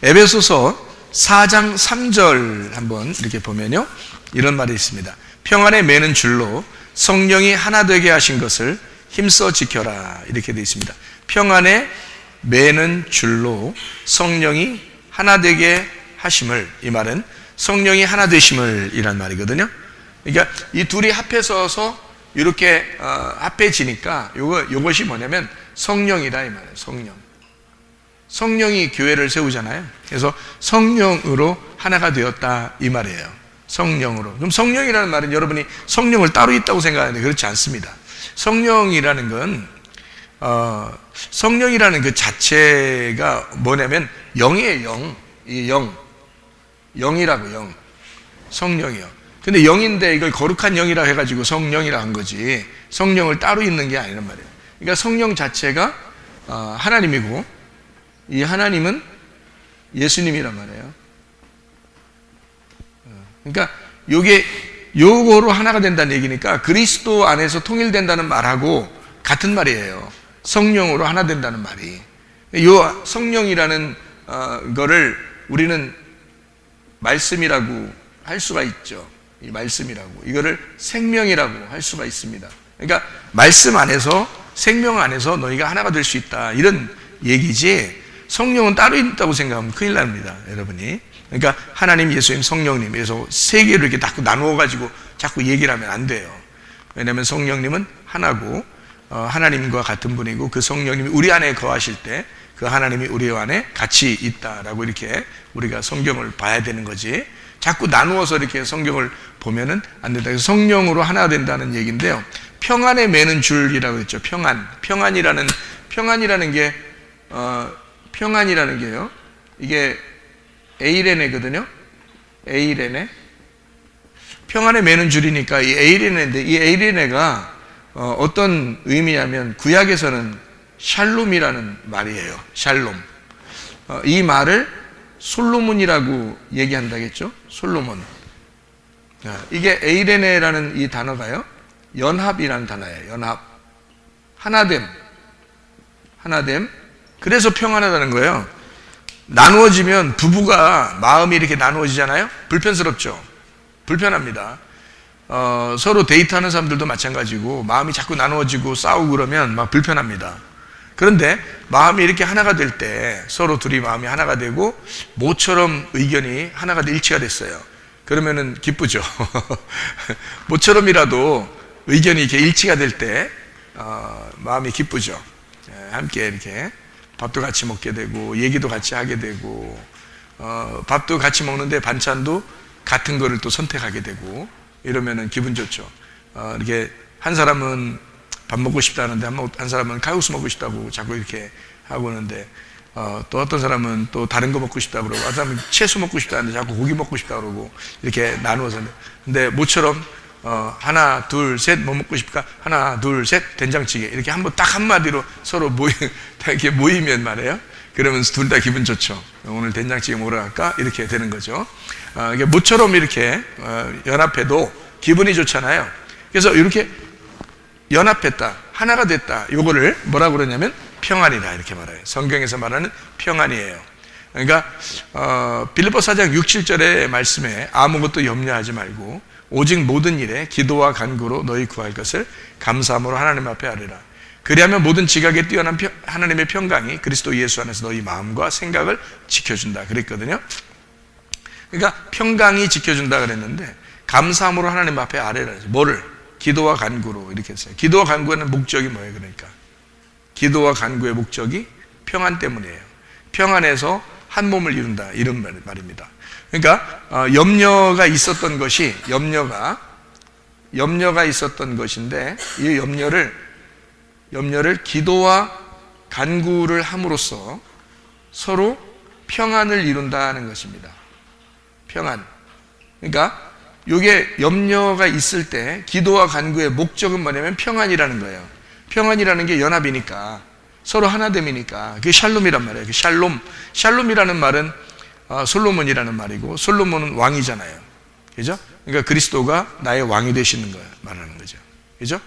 에베소서 4장 3절 한번 이렇게 보면요, 이런 말이 있습니다. 평안에 매는 줄로 성령이 하나 되게 하신 것을 힘써 지켜라, 이렇게 되어 있습니다. 평안에 매는 줄로 성령이 하나 되게 하심을, 이 말은 성령이 하나 되심을 이란 말이거든요. 그러니까 이 둘이 합해서서 이렇게 합해지니까 요것이 뭐냐면 성령이다, 이 말이에요. 성령이 교회를 세우잖아요. 그래서 성령으로 하나가 되었다, 이 말이에요. 성령으로. 그럼 성령이라는 말은 여러분이 성령을 따로 있다고 생각하는데 그렇지 않습니다. 성령이라는 건 성령이라는 그 자체가 뭐냐면 영이에요. 영이라고, 영. 성령이요. 근데 영인데 이걸 거룩한 영이라 해가지고 성령이라 한 거지, 성령을 따로 있는 게 아니란 말이에요. 그러니까 성령 자체가 하나님이고, 이 하나님은 예수님이란 말이에요. 그러니까 요거로 하나가 된다는 얘기니까 그리스도 안에서 통일된다는 말하고 같은 말이에요. 성령으로 하나 된다는 말이. 요 성령이라는 거를 우리는 말씀이라고 할 수가 있죠. 이 말씀이라고, 이거를 생명이라고 할 수가 있습니다. 그러니까 말씀 안에서, 생명 안에서 너희가 하나가 될 수 있다, 이런 얘기지, 성령은 따로 있다고 생각하면 큰일 납니다, 여러분이. 그러니까 하나님, 예수님, 성령님, 그래서 세 개로 이렇게 자꾸 나누어 가지고 자꾸 얘기를 하면 안 돼요. 왜냐하면 성령님은 하나고 하나님과 같은 분이고, 그 성령님이 우리 안에 거하실 때 그 하나님이 우리 안에 같이 있다라고 이렇게 우리가 성경을 봐야 되는 거지, 자꾸 나누어서 이렇게 성경을 보면은 안 된다. 그래서 성령으로 하나 된다는 얘기인데요. 평안에 매는 줄이라고 했죠. 평안이라는 게요, 이게 에이레네거든요. 에이레네. 평안에 매는 줄이니까 이 에이레네인데, 이 에이레네가 어떤 의미냐면 구약에서는 샬롬이라는 말이에요. 샬롬. 이 말을 솔로몬이라고 얘기한다겠죠. 솔로몬. 이게 에이레네라는 이 단어가요, 연합이라는 단어예요. 연합. 하나됨. 그래서 평안하다는 거예요. 나누어지면, 부부가 마음이 이렇게 나누어지잖아요. 불편스럽죠. 불편합니다. 서로 데이트하는 사람들도 마찬가지고, 마음이 자꾸 나누어지고 싸우고 그러면 막 불편합니다. 그런데 마음이 이렇게 하나가 될 때, 서로 둘이 마음이 하나가 되고 모처럼 의견이 하나가 일치가 됐어요. 그러면은 기쁘죠. 모처럼이라도 의견이 이렇게 일치가 될 때 마음이 기쁘죠. 함께 이렇게 밥도 같이 먹게 되고, 얘기도 같이 하게 되고, 밥도 같이 먹는데 반찬도 같은 거를 또 선택하게 되고, 이러면은 기분 좋죠. 이렇게 한 사람은 밥 먹고 싶다는데 한 사람은 칼국수 먹고 싶다고 자꾸 이렇게 하고 오는데, 또 어떤 사람은 또 다른 거 먹고 싶다고 그러고, 어떤 사람은 채소 먹고 싶다는데 자꾸 고기 먹고 싶다고 그러고, 이렇게 나누어서. 근데 모처럼 하나 둘 셋 뭐 먹고 싶을까? 하나 둘 셋 된장찌개, 이렇게 한번 딱 한마디로 서로 이렇게 모이면 말이에요, 그러면 둘 다 기분 좋죠. 오늘 된장찌개 먹으러 갈까? 이렇게 되는 거죠. 이게 모처럼 이렇게 연합해도 기분이 좋잖아요. 그래서 이렇게 연합했다, 하나가 됐다, 요거를 뭐라고 그러냐면 평안이다, 이렇게 말해요. 성경에서 말하는 평안이에요. 그러니까 빌립보 4장 6, 7절의 말씀에 아무것도 염려하지 말고 오직 모든 일에 기도와 간구로 너희 구할 것을 감사함으로 하나님 앞에 아뢰라. 그리하면 모든 지각에 뛰어난 하나님의 평강이 그리스도 예수 안에서 너희 마음과 생각을 지켜준다 그랬거든요. 그러니까 평강이 지켜준다 그랬는데, 감사함으로 하나님 앞에 아뢰라. 뭐를? 기도와 간구로, 이렇게 했어요. 기도와 간구의 목적이 뭐예요? 그러니까 기도와 간구의 목적이 평안 때문이에요. 평안에서 한 몸을 이룬다, 이런 말입니다. 그러니까 염려가 있었던 것이, 염려가 있었던 것인데, 이 염려를 기도와 간구를 함으로써 서로 평안을 이룬다는 것입니다. 평안. 그러니까 이게 염려가 있을 때 기도와 간구의 목적은 뭐냐면 평안이라는 거예요. 평안이라는 게 연합이니까, 서로 하나됨이니까, 그게 샬롬이란 말이에요. 그 샬롬이라는 말은 솔로몬이라는 말이고, 솔로몬은 왕이잖아요. 그죠? 그러니까 그리스도가 나의 왕이 되시는 걸 말하는 거죠. 그죠?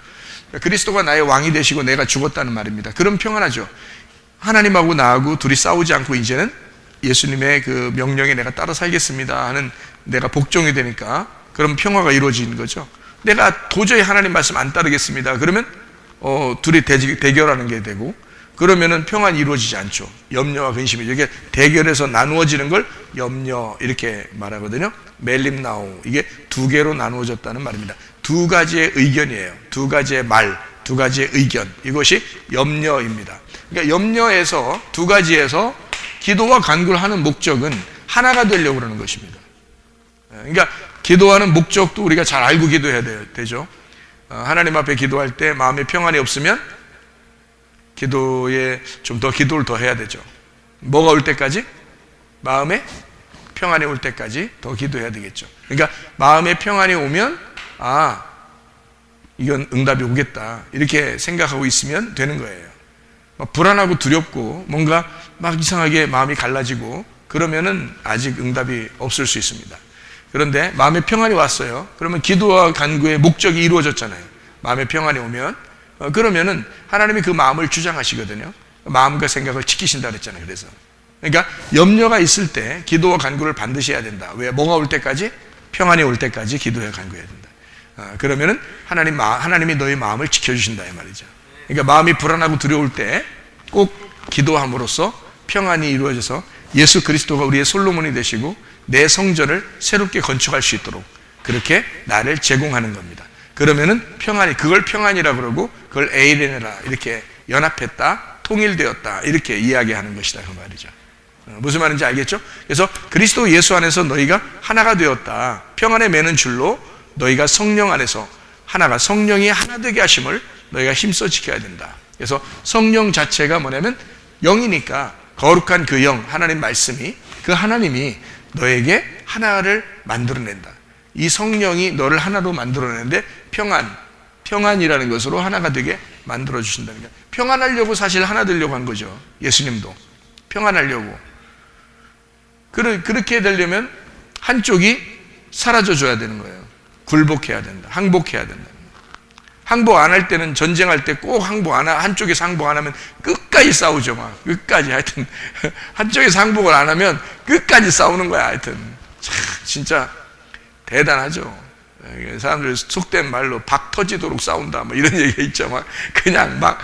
그러니까 그리스도가 나의 왕이 되시고 내가 죽었다는 말입니다. 그럼 평안하죠. 하나님하고 나하고 둘이 싸우지 않고 이제는 예수님의 그 명령에 내가 따라 살겠습니다 하는 내가 복종이 되니까 그럼 평화가 이루어지는 거죠. 내가 도저히 하나님 말씀 안 따르겠습니다 그러면 둘이 대결하는 게 되고, 그러면은 평안이 이루어지지 않죠. 염려와 근심이죠. 이게 대결에서 나누어지는 걸 염려 이렇게 말하거든요. 멜림나오, 이게 두 개로 나누어졌다는 말입니다. 두 가지의 의견이에요. 두 가지의 말, 두 가지의 의견, 이것이 염려입니다. 그러니까 염려에서, 두 가지에서 기도와 간구를 하는 목적은 하나가 되려고 그러는 것입니다. 그러니까 기도하는 목적도 우리가 잘 알고 기도해야 되죠. 하나님 앞에 기도할 때 마음에 평안이 없으면 기도에 좀 더 기도를 더 해야 되죠. 뭐가 올 때까지? 마음에 평안이 올 때까지 더 기도해야 되겠죠. 그러니까 마음에 평안이 오면 이건 응답이 오겠다 이렇게 생각하고 있으면 되는 거예요. 막 불안하고 두렵고 뭔가 막 이상하게 마음이 갈라지고 그러면은 아직 응답이 없을 수 있습니다. 그런데 마음에 평안이 왔어요. 그러면 기도와 간구의 목적이 이루어졌잖아요. 마음에 평안이 오면 그러면은 하나님이 그 마음을 주장하시거든요. 마음과 생각을 지키신다 그랬잖아요. 그래서 그러니까 염려가 있을 때 기도와 간구를 반드시 해야 된다. 왜? 뭐가 올 때까지? 평안이 올 때까지 기도해야 간구해야 된다. 그러면은 하나님이 너의 마음을 지켜주신다 이 말이죠. 그러니까 마음이 불안하고 두려울 때 꼭 기도함으로써 평안이 이루어져서 예수 그리스도가 우리의 솔로몬이 되시고 내 성전을 새롭게 건축할 수 있도록 그렇게 나를 제공하는 겁니다. 그러면은 평안이, 그걸 평안이라 그러고 그걸 에이레네라 이렇게 연합했다, 통일되었다 이렇게 이야기하는 것이다 그 말이죠. 무슨 말인지 알겠죠? 그래서 그리스도 예수 안에서 너희가 하나가 되었다, 평안에 매는 줄로 너희가 성령 안에서 하나가, 성령이 하나 되게 하심을 너희가 힘써 지켜야 된다. 그래서 성령 자체가 뭐냐면 영이니까 거룩한 그 영, 하나님 말씀이, 그 하나님이 너에게 하나를 만들어낸다. 이 성령이 너를 하나로 만들어내는데 평안이라는 것으로 하나가 되게 만들어주신다는 거예요. 평안하려고 사실 하나 되려고 한 거죠. 예수님도 평안하려고. 그렇게 되려면 한쪽이 사라져줘야 되는 거예요. 굴복해야 된다, 항복해야 된다. 항복 안 할 때는, 전쟁할 때 꼭 한쪽에서 항복 안 하면 끝까지 싸우죠. 막 끝까지. 하여튼 한쪽에서 항복을 안 하면 끝까지 싸우는 거야. 하여튼 진짜 대단하죠. 사람들 속된 말로 박 터지도록 싸운다 뭐 이런 얘기가 있죠. 막 그냥 막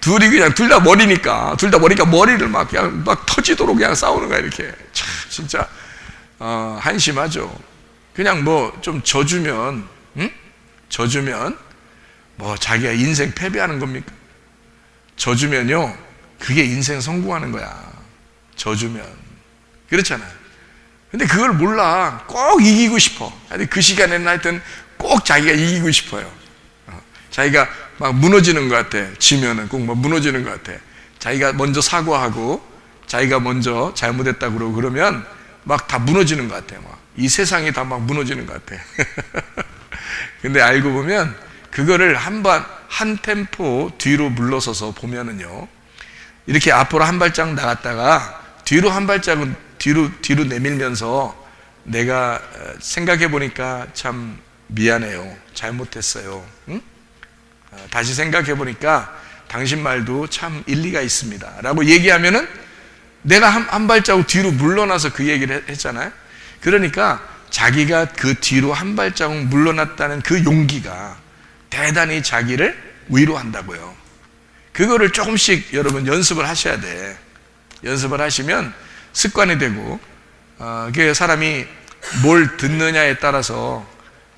둘이 그냥 둘 다 머리니까 머리를 막 그냥 막 터지도록 그냥 싸우는 거야. 이렇게 참 진짜 한심하죠. 그냥 뭐 좀 져주면 뭐 자기가 인생 패배하는 겁니까? 져주면요 그게 인생 성공하는 거야. 져주면 그렇잖아요. 근데 그걸 몰라. 꼭 이기고 싶어. 그 시간에는 하여튼 꼭 자기가 이기고 싶어요. 자기가 막 무너지는 것 같아. 지면은 꼭 막 무너지는 것 같아. 자기가 먼저 사과하고 자기가 먼저 잘못했다고 그러고 그러면 막 다 무너지는 것 같아. 막 이 세상이 다 막 무너지는 것 같아. 근데 알고 보면 그거를 한 템포 뒤로 물러서서 보면은요, 이렇게 앞으로 한 발짝 나갔다가 뒤로 한 발짝은 뒤로 내밀면서 내가 생각해 보니까 참 미안해요. 잘못했어요. 응? 다시 생각해 보니까 당신 말도 참 일리가 있습니다. 라고 얘기하면은 내가 한 발자국 뒤로 물러나서 그 얘기를 했잖아요. 그러니까 자기가 그 뒤로 한 발자국 물러났다는 그 용기가 대단히 자기를 위로한다고요. 그거를 조금씩 여러분 연습을 하셔야 돼. 연습을 하시면 습관이 되고, 그 사람이 뭘 듣느냐에 따라서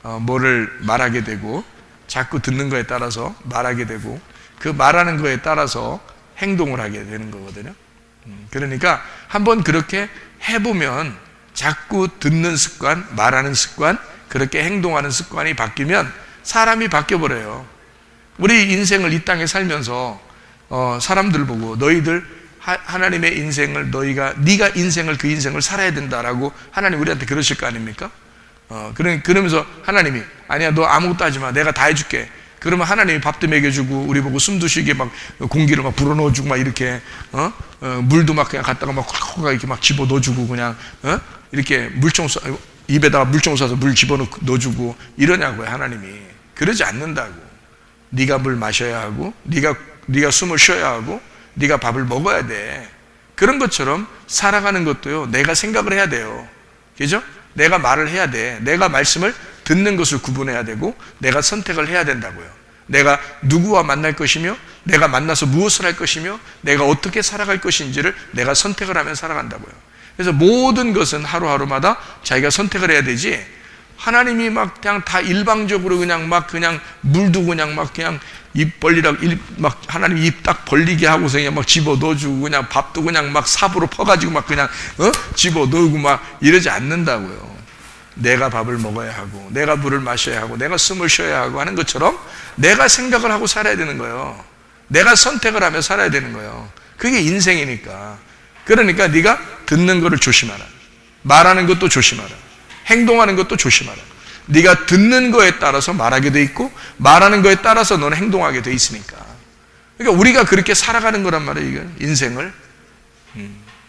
뭐를 말하게 되고, 자꾸 듣는 거에 따라서 말하게 되고, 그 말하는 거에 따라서 행동을 하게 되는 거거든요. 그러니까 한번 그렇게 해보면 자꾸 듣는 습관, 말하는 습관, 그렇게 행동하는 습관이 바뀌면 사람이 바뀌어버려요. 우리 인생을 이 땅에 살면서 사람들 보고 너희들 하나님의 인생을 네가 인생을 그 인생을 살아야 된다라고 하나님 우리한테 그러실 거 아닙니까? 그러면서 하나님이 아니야 너 아무것도 하지 마 내가 다 해줄게. 그러면 하나님이 밥도 먹여주고 우리 보고 숨도 쉬게 막 공기를 막 불어넣어주고 막 이렇게 물도 막 그냥 갖다가 막 콱콱 이렇게 막 집어 넣어주고 그냥 이렇게 입에다가 물총 쏴서 물 집어 넣어주고 이러냐고요. 하나님이 그러지 않는다고. 네가 물 마셔야 하고 네가 숨을 쉬어야 하고 네가 밥을 먹어야 돼. 그런 것처럼 살아가는 것도요, 내가 생각을 해야 돼요. 그죠? 내가 말을 해야 돼. 내가 말씀을 듣는 것을 구분해야 되고, 내가 선택을 해야 된다고요. 내가 누구와 만날 것이며, 내가 만나서 무엇을 할 것이며, 내가 어떻게 살아갈 것인지를 내가 선택을 하면 살아간다고요. 그래서 모든 것은 하루하루마다 자기가 선택을 해야 되지, 하나님이 막 그냥 다 일방적으로 그냥 물도 그냥 입 벌리라고 막 하나님 입 딱 벌리게 하고서 그냥 막 집어 넣어주고, 그냥 밥도 그냥 막 삽으로 퍼가지고 막 그냥 집어 넣고 막 이러지 않는다고요. 내가 밥을 먹어야 하고, 내가 물을 마셔야 하고, 내가 숨을 쉬어야 하고 하는 것처럼 내가 생각을 하고 살아야 되는 거예요. 내가 선택을 하며 살아야 되는 거예요. 그게 인생이니까. 그러니까 네가 듣는 거를 조심하라. 말하는 것도 조심하라. 행동하는 것도 조심하라. 네가 듣는 거에 따라서 말하게 돼 있고, 말하는 거에 따라서 너는 행동하게 돼 있으니까. 그러니까 우리가 그렇게 살아가는 거란 말이에요, 이거 인생을.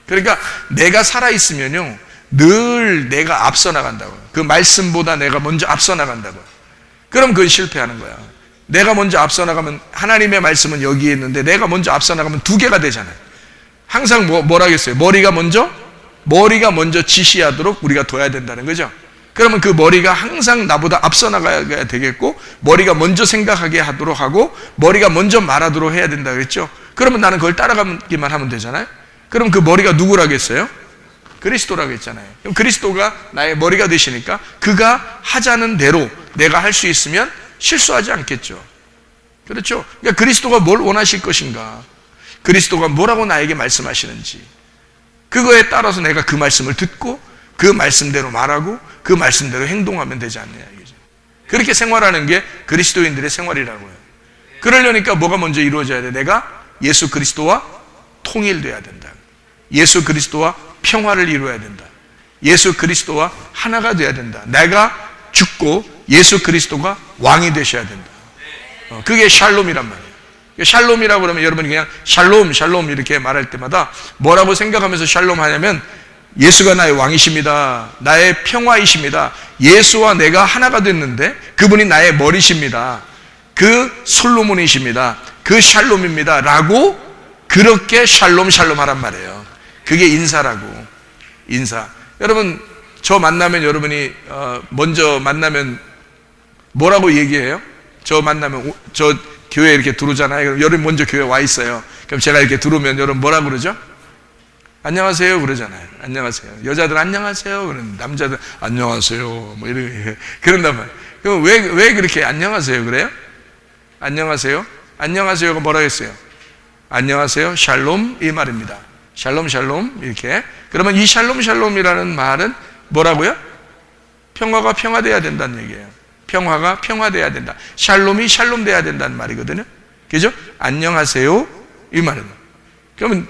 그러니까 내가 살아있으면요, 늘 내가 앞서 나간다고요. 그 말씀보다 내가 먼저 앞서 나간다고요. 그럼 그건 실패하는 거야. 내가 먼저 앞서 나가면, 하나님의 말씀은 여기에 있는데 내가 먼저 앞서 나가면 두 개가 되잖아요. 항상 뭐라겠어요? 머리가 먼저 지시하도록 우리가 둬야 된다는 거죠. 그러면 그 머리가 항상 나보다 앞서 나가야 되겠고, 머리가 먼저 생각하게 하도록 하고, 머리가 먼저 말하도록 해야 된다 그랬죠. 그러면 나는 그걸 따라가기만 하면 되잖아요. 그럼 그 머리가 누구라겠어요? 그리스도라고 했잖아요. 그럼 그리스도가 나의 머리가 되시니까 그가 하자는 대로 내가 할 수 있으면 실수하지 않겠죠. 그렇죠? 그러니까 그리스도가 뭘 원하실 것인가, 그리스도가 뭐라고 나에게 말씀하시는지, 그거에 따라서 내가 그 말씀을 듣고 그 말씀대로 말하고 그 말씀대로 행동하면 되지 않느냐 이거죠. 그렇게 생활하는 게 그리스도인들의 생활이라고요. 그러려니까 뭐가 먼저 이루어져야 돼? 내가 예수 그리스도와 통일돼야 된다. 예수 그리스도와 평화를 이루어야 된다. 예수 그리스도와 하나가 돼야 된다. 내가 죽고 예수 그리스도가 왕이 되셔야 된다. 그게 샬롬이란 말이에요. 샬롬이라고 그러면 여러분이 그냥 샬롬 이렇게 말할 때마다 뭐라고 생각하면서 샬롬 하냐면, 예수가 나의 왕이십니다. 나의 평화이십니다. 예수와 내가 하나가 됐는데 그분이 나의 머리십니다. 그 솔로몬이십니다. 그 샬롬입니다. 라고 그렇게 샬롬 하란 말이에요. 그게 인사라고. 인사. 여러분, 저 만나면 여러분이 먼저 만나면 뭐라고 얘기해요? 저 만나면 저 교회 이렇게 들어오잖아요. 그럼 여러분 먼저 교회 와 있어요. 그럼 제가 이렇게 들어오면 여러분 뭐라고 그러죠? 안녕하세요 그러잖아요. 안녕하세요. 여자들 안녕하세요. 그런 남자들 안녕하세요. 뭐 이렇게 그런단 말이에요. 그럼 왜 그렇게 안녕하세요 그래요? 안녕하세요. 안녕하세요가 뭐라고 했어요? 안녕하세요. 샬롬 이 말입니다. 샬롬 이렇게. 그러면 이 샬롬이라는 말은 뭐라고요? 평화가 평화돼야 된다는 얘기예요. 평화가 평화돼야 된다. 샬롬이 샬롬돼야 된다는 말이거든요. 그죠? 안녕하세요 이 말은. 그러면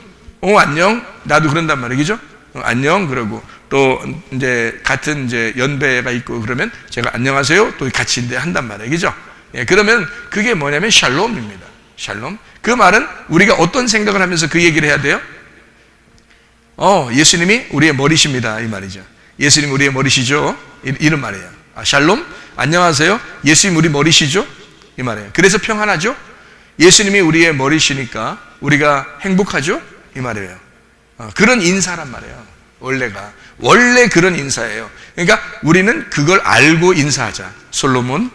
안녕. 나도 그런단 말이죠. 안녕. 그러고 또 이제 같은 이제 연배가 있고 그러면 제가 안녕하세요. 또 같이 이제 한단 말이죠. 예, 그러면 그게 뭐냐면 샬롬입니다. 샬롬. 그 말은 우리가 어떤 생각을 하면서 그 얘기를 해야 돼요? 예수님이 우리의 머리십니다. 이 말이죠. 예수님 우리의 머리시죠? 이런 말이에요. 샬롬. 안녕하세요. 예수님 우리 머리시죠? 이 말이에요. 그래서 평안하죠? 예수님이 우리의 머리시니까 우리가 행복하죠? 이 말이에요. 그런 인사란 말이에요. 원래 그런 인사예요. 그러니까 우리는 그걸 알고 인사하자. 솔로몬,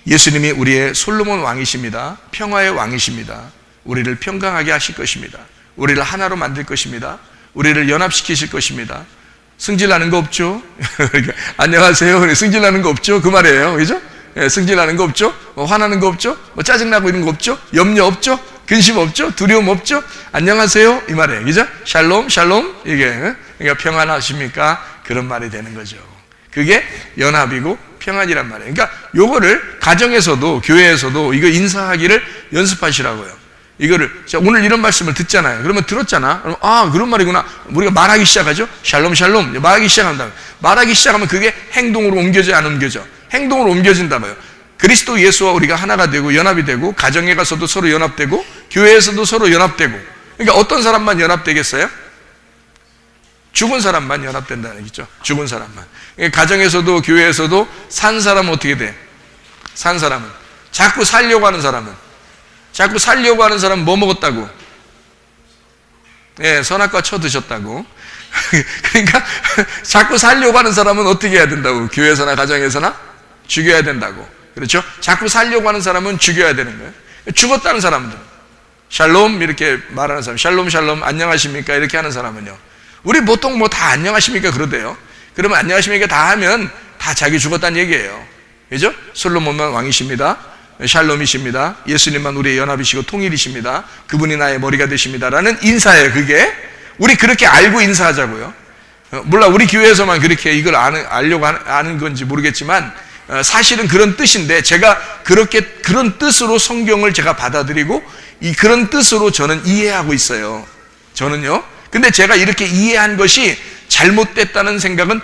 예수님이 우리의 솔로몬 왕이십니다. 평화의 왕이십니다. 우리를 평강하게 하실 것입니다. 우리를 하나로 만들 것입니다. 우리를 연합시키실 것입니다. 승질나는 거 없죠? 안녕하세요. 승질나는 거 없죠? 그 말이에요. 그죠? 승질나는 거 없죠? 화나는 거 없죠? 짜증나고 이런 거 없죠? 염려 없죠? 근심 없죠? 두려움 없죠? 안녕하세요. 이 말이에요. 그죠? 샬롬. 이게. 그러니까 평안하십니까? 그런 말이 되는 거죠. 그게 연합이고 평안이란 말이에요. 그러니까 요거를 가정에서도 교회에서도 이거 인사하기를 연습하시라고요. 이거를, 자, 오늘 이런 말씀을 듣잖아요. 그러면 들었잖아. 그럼 그런 말이구나. 우리가 말하기 시작하죠. 샬롬. 말하기 시작한다. 말하기 시작하면 그게 행동으로 옮겨져, 안 옮겨져? 행동으로 옮겨진다고요. 그리스도 예수와 우리가 하나가 되고 연합이 되고, 가정에 가서도 서로 연합되고, 교회에서도 서로 연합되고. 그러니까 어떤 사람만 연합되겠어요? 죽은 사람만 연합된다는 얘기죠. 죽은 사람만. 그러니까 가정에서도 교회에서도 산 사람은 어떻게 돼? 산 사람은. 자꾸 살려고 하는 사람은 뭐 먹었다고? 예, 선악과 쳐드셨다고. 그러니까 자꾸 살려고 하는 사람은 어떻게 해야 된다고? 교회에서나 가정에서나 죽여야 된다고. 그렇죠? 자꾸 살려고 하는 사람은 죽여야 되는 거예요. 죽었다는 사람들, 샬롬 이렇게 말하는 사람, 샬롬 샬롬 안녕하십니까 이렇게 하는 사람은요, 우리 보통 뭐 다 안녕하십니까 그러대요. 그러면 안녕하십니까 다 하면 다 자기 죽었다는 얘기예요. 그죠? 솔로몬만 왕이십니다, 샬롬이십니다, 예수님만 우리의 연합이시고 통일이십니다, 그분이 나의 머리가 되십니다 라는 인사예요. 그게 우리 그렇게 알고 인사하자고요. 몰라 우리 교회에서만 그렇게 이걸 알려고 아는 건지 모르겠지만 사실은 그런 뜻인데, 제가 그렇게 그런 뜻으로 성경을 제가 받아들이고 그런 뜻으로 저는 이해하고 있어요. 저는요. 근데 제가 이렇게 이해한 것이 잘못됐다는 생각은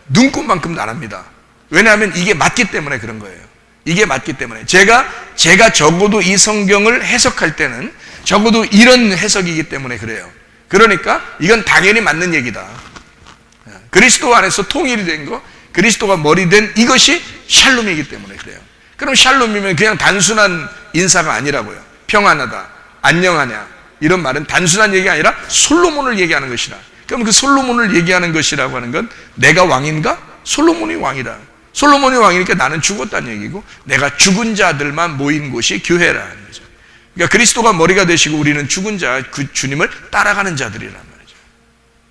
눈꼽만큼도 안 합니다. 왜냐하면 이게 맞기 때문에 그런 거예요. 이게 맞기 때문에 제가 적어도 이 성경을 해석할 때는 적어도 이런 해석이기 때문에 그래요. 그러니까 이건 당연히 맞는 얘기다. 그리스도 안에서 통일이 된 거, 그리스도가 머리 된 이것이 샬롬이기 때문에 그래요. 그럼 샬롬이면 그냥 단순한 인사가 아니라고요. 평안하다, 안녕하냐 이런 말은 단순한 얘기가 아니라 솔로몬을 얘기하는 것이라. 그럼 그 솔로몬을 얘기하는 것이라고 하는 건 내가 왕인가? 솔로몬이 왕이다. 솔로몬이 왕이니까 나는 죽었다는 얘기고, 내가 죽은 자들만 모인 곳이 교회라는 거죠. 그러니까 그리스도가 머리가 되시고 우리는 죽은 자, 그 주님을 따라가는 자들이란 말이죠.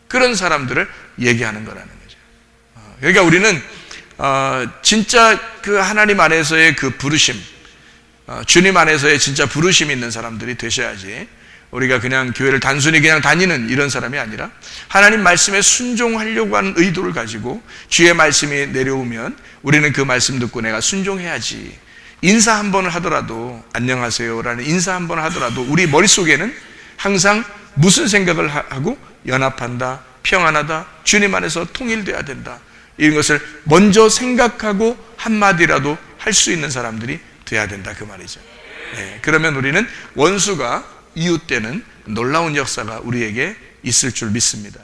그런 사람들을 얘기하는 거라는 거죠. 그러니까 우리는 진짜 그 하나님 안에서의 그 부르심, 주님 안에서의 진짜 부르심이 있는 사람들이 되셔야지, 우리가 그냥 교회를 단순히 그냥 다니는 이런 사람이 아니라 하나님 말씀에 순종하려고 하는 의도를 가지고 주의 말씀이 내려오면 우리는 그 말씀 듣고 내가 순종해야지. 인사 한 번을 하더라도 안녕하세요라는 인사 한 번을 하더라도 우리 머릿속에는 항상 무슨 생각을 하고 연합한다, 평안하다, 주님 안에서 통일돼야 된다, 이런 것을 먼저 생각하고 한마디라도 할 수 있는 사람들이 돼야 된다 그 말이죠. 네, 그러면 우리는 원수가 이웃되는 놀라운 역사가 우리에게 있을 줄 믿습니다.